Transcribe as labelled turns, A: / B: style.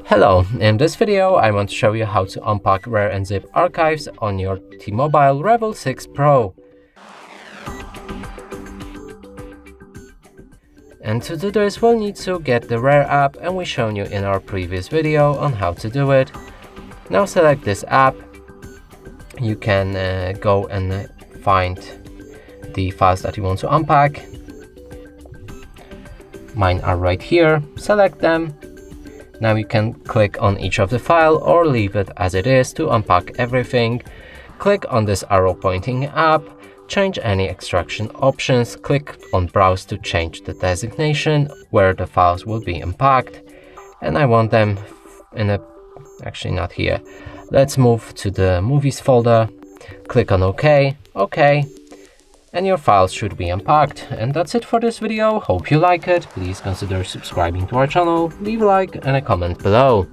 A: Hello, in this video I want to show you how to unpack RAR and zip archives on your T-MOBILE Revvl 6 Pro. And to do this we'll need to get the RAR app, and we've shown you in our previous video on how to do it. Now select this app. You can go and find the files that you want to unpack. Mine are right here. Select them. Now you can click on each of the file or leave it as it is to unpack everything. Click on this arrow pointing up, change any extraction options, click on browse to change the designation where the files will be unpacked. And I want them in actually not here. Let's move to the movies folder, click on OK, and your files should be unpacked. And that's it for this video. Hope you like it. Please consider subscribing to our channel, leave a like and a comment below.